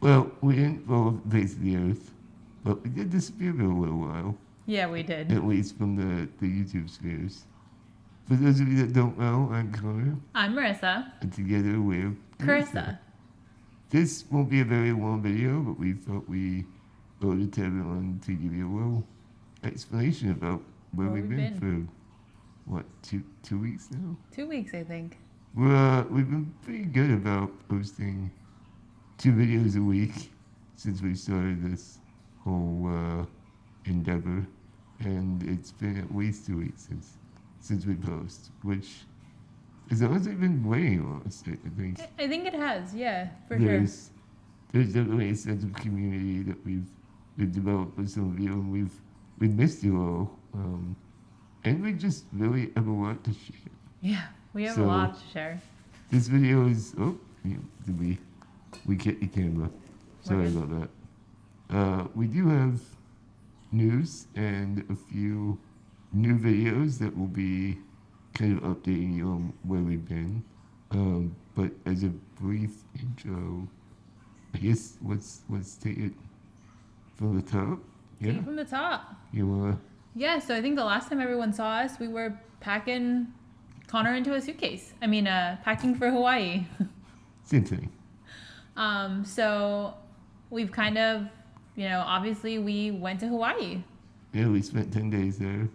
Well, we didn't follow the face of the earth, but we did disappear for a little while, Yeah, we did. at least from the YouTube spheres. For those of you that don't know, I'm Conor, I'm Marissa. and together we're Carissa. Carissa. This won't be a very long video, but we thought we owed it to everyone to give you a little explanation about where Where we've we've been been. for, what, two weeks now? 2 weeks, I think. We've been pretty good about posting 2 videos a week since we started this whole endeavor, and it's been at least 2 weeks since we post, which has honestly been weighing on us. I think I think it has, yeah, for sure. there's definitely a sense of community that we've developed with some of you, and we've missed you all, and we just really have a lot to share. Yeah, we have a So- lot to share. This video is did we get the camera? Sorry good. about that. We do have news and a few new videos that will be kind of updating you on where we've been. But as a brief intro, I guess let's take it from the top. Take Yeah, it from the top. you wanna? Yeah, so I think the last time everyone saw us, we were packing Connor into a suitcase. Packing for Hawaii. Same thing. So we've kind of, obviously we went to Hawaii. Yeah, we spent 10 days there.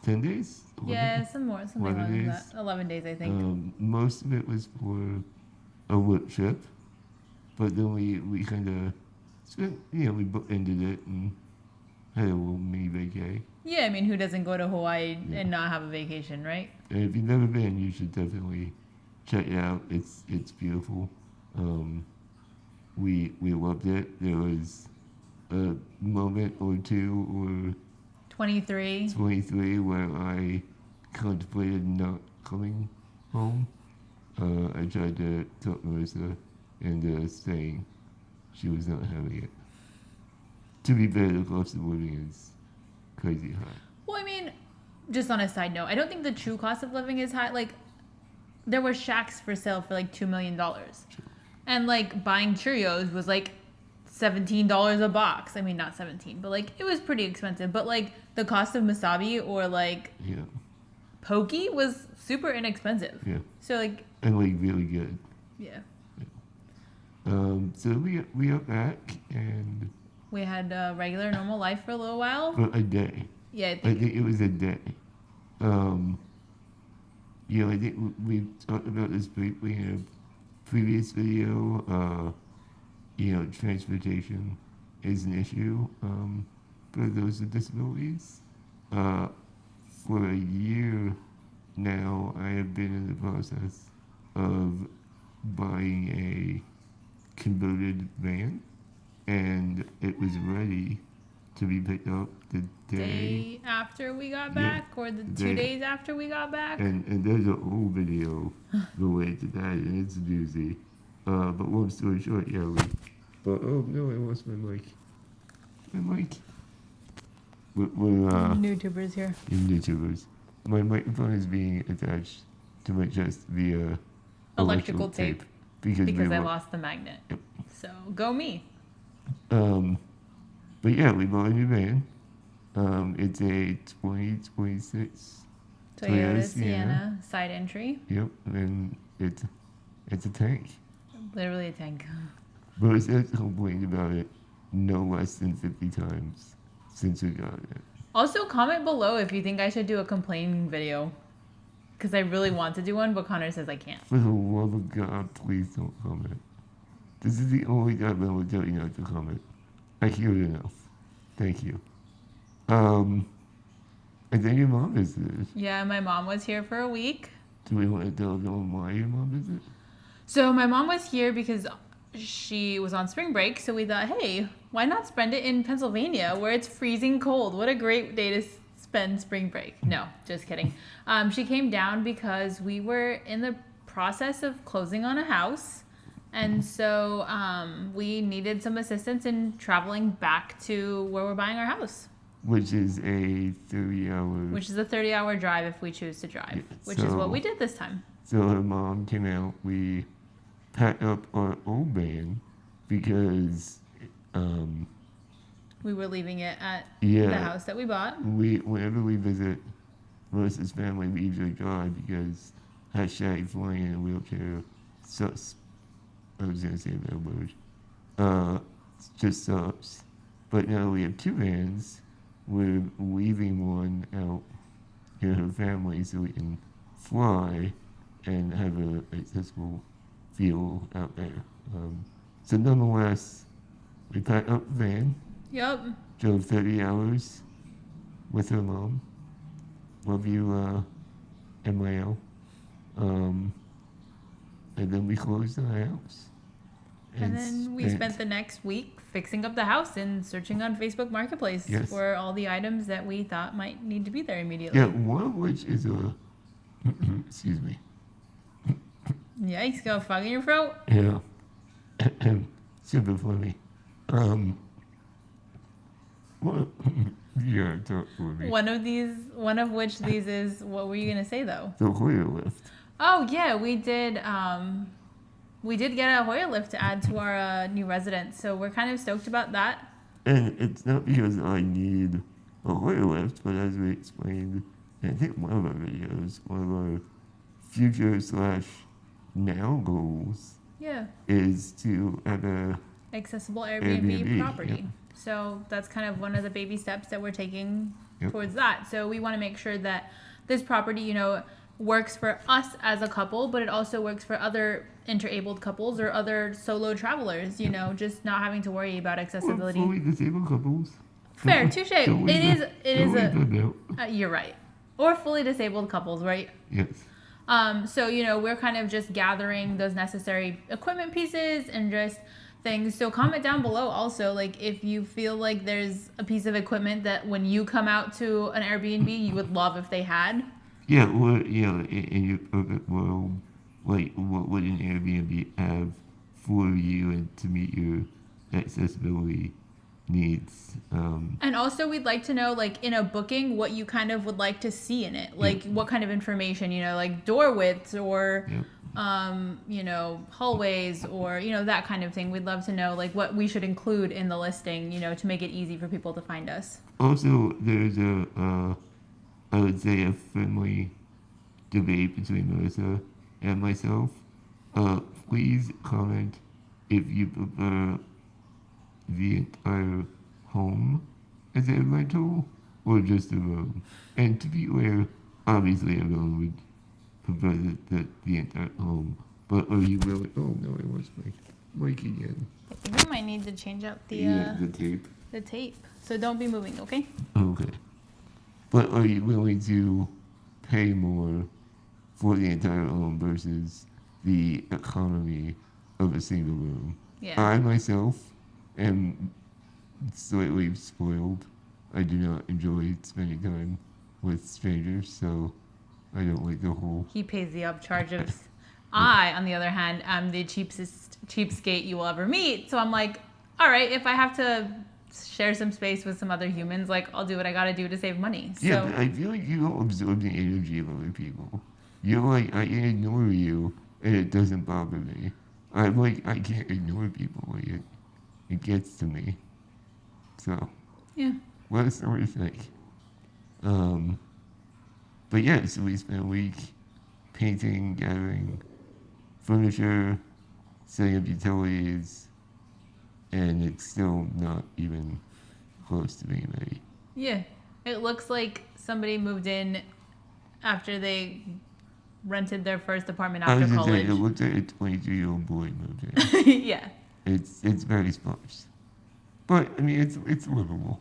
10 days? 11? Yeah, something 11 like that. days? 11 days, I think. Most of it was for a work trip, but then we kind of spent, we ended it and had a little mini vacay. Yeah, I mean, who doesn't go to Hawaii Yeah. and not have a vacation, right? And if you've never been, you should definitely check it out. It's beautiful. We loved it. There was a moment or two or 23. 23 where I contemplated not coming home. I tried to talk Marissa into saying she was not having it. To be fair, the cost of living is crazy high. Well, I mean, just on a side note, I don't think the true cost of living is high. Like, there were shacks for sale for like $2 million. And like buying Cheerios was like $17 a box. I mean, not 17, but like it was pretty expensive. But like the cost of wasabi or like Yeah, poke was super inexpensive. yeah. So like, And like really good. yeah, So we got back and we had a regular normal life for a little while. for a day. Yeah, I I think. think it was a day. I think we talked about this briefly in a previous video. Transportation is an issue for those with disabilities. For a year now, I have been in the process of buying a converted van, and it was ready to be picked up the day. Day after we got Yeah, back, or the day. 2 days after we got back. And there's a whole video related to that, and it's a doozy. But long story short, but oh no, I lost my mic. My mic. We're YouTubers here. YouTubers. My microphone is being attached to my chest via Electrical tape. because I lost the magnet. Yep. So go me. But yeah, we bought a new van. It's a 2026. Toyota Sienna side entry. Yep, and it's a tank. Literally a tank. Rose has complained about it no less than 50 times since we got it. Also, comment below if you think I should do a complaining video. Because I really want to do one, but Connor says I can't. For the love of God, please don't comment. This is the only time I will tell you not to comment. I hear it enough. Thank you. And then your mom visited. Yeah, my mom was here for a week. Do we want to tell them why your mom visited? So my mom was here because she was on spring break. So we thought, hey, why not spend it in Pennsylvania where it's freezing cold? What a great day to spend spring break. No, just kidding. She came down because we were in the process of closing on a house. And so we needed some assistance in traveling back to where we're buying our house. Which is a 30-hour... Which is a 30-hour drive if we choose to drive. Yeah, which is what we did this time. So her mom came out. We packed up our old van because We were leaving it at the yeah, house that we bought. whenever we visit Melissa's family, we usually drive because hashtag flying in a wheelchair sucks. I was gonna say that word. Just sucks. But now we have two vans. We're leaving one out near her family so we can fly and have a accessible feel out there. So nonetheless, we packed up the van, Yep. drove 30 hours with her mom. Love you, MIL. And then we closed the house. And then we spent the next week fixing up the house and searching on Facebook Marketplace Yes. for all the items that we thought might need to be there immediately. Yeah, one of which is a excuse me. Yikes, got a frog in your throat? Yeah. Super funny. What? Yeah, talk for me. One of which these is, what were you gonna say though? The Hoyer lift. Oh yeah, we did get a Hoyer lift to add to our new residence, so we're kind of stoked about that. And it's not because I need a Hoyer lift, but as we explained, I think one of our videos, one of our future / now goals Yeah. is to have a Accessible Airbnb Airbnb, property. yep. So that's kind of one of the baby steps that we're taking Yep. towards that. So we want to make sure that this property, works for us as a couple, but it also works for other interabled couples or other solo travelers, just not having to worry about accessibility. fully disabled couples. Fair, touche. Don't It leave is a that out. you're right. Or fully disabled couples, right? Yes. So, we're kind of just gathering those necessary equipment pieces and just things. So comment down below also, like, if you feel like there's a piece of equipment that when you come out to an Airbnb, you would love if they had. Yeah, well, yeah, in your perfect world, like, what would an Airbnb have for you and to meet your accessibility needs? And also we'd like to know, like, in a booking, what you kind of would like to see in it. Like, what kind of information, like door widths or... Yep. Hallways or, that kind of thing. We'd love to know, like, what we should include in the listing, to make it easy for people to find us. Also, there's I would say a friendly debate between Melissa and myself. Please comment if you prefer the entire home as a rental or just a room. And to be clear, obviously everyone would prefer the entire home. But are you willing? Oh no, I lost my mic again. I think we might need to change out The tape. the tape. So don't be moving, okay? Okay. But are you willing to pay more for the entire home versus the economy of a single room? Yeah. I myself am slightly spoiled. I do not enjoy spending time with strangers, so I don't like the whole. He pays the upcharge of... I, on the other hand, am the cheapskate you will ever meet. So I'm like, all right, if I have to share some space with some other humans, like, I'll do what I gotta do to save money. Yeah, So but I feel like you don't absorb the energy of other people. You're like, I can ignore you, and it doesn't bother me. I'm like, I can't ignore people. Like, it gets to me. So, yeah. let us know what you think. But yeah, so we spent a week painting, gathering furniture, setting up utilities, and it's still not even close to being ready. Yeah. It looks like somebody moved in after they rented their first apartment I was after just saying, college. it looks like a 22-year-old boy moved in. Yeah. It's very sparse. But, I mean, it's livable.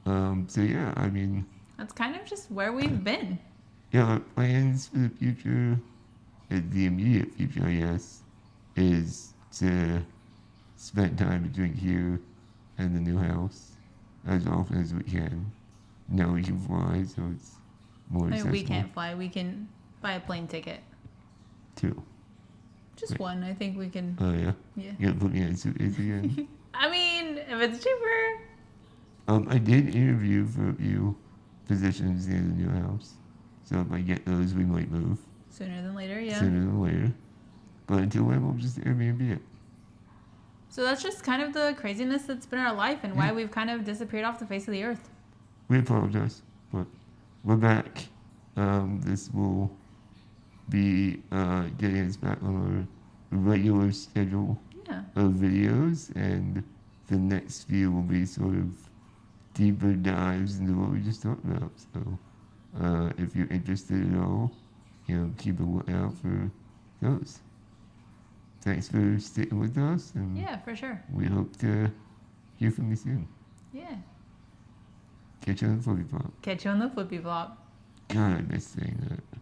So yeah, I mean, That's kind of just where we've been. yeah, our plans for the future, the immediate future, I guess, is to spend time between here and the new house as often as we can. Now we can fly, so it's more I mean, accessible. we can't fly. We can buy a plane ticket. Too. Just Wait. one. I think we can. Oh yeah. Yeah. You gotta put me in a suitcase again. I mean, if it's cheaper. I did interview for a few positions near the new house, so if I get those, we might move Sooner than later, yeah. sooner than later. But until then, we'll just Airbnb it. So that's just kind of the craziness that's been our life and why we've kind of disappeared off the face of the earth. We apologize, but we're back. This will be getting us back on our regular schedule Yeah. of videos, and the next few will be sort of deeper dives into what we just talked about. So, if you're interested at all, keep a lookout for those. Thanks for sticking with us, and Yeah, for sure. we hope to hear from you soon. Yeah. Catch you on the Flippy Flop. Catch you on the flippy flop. God, I miss saying that.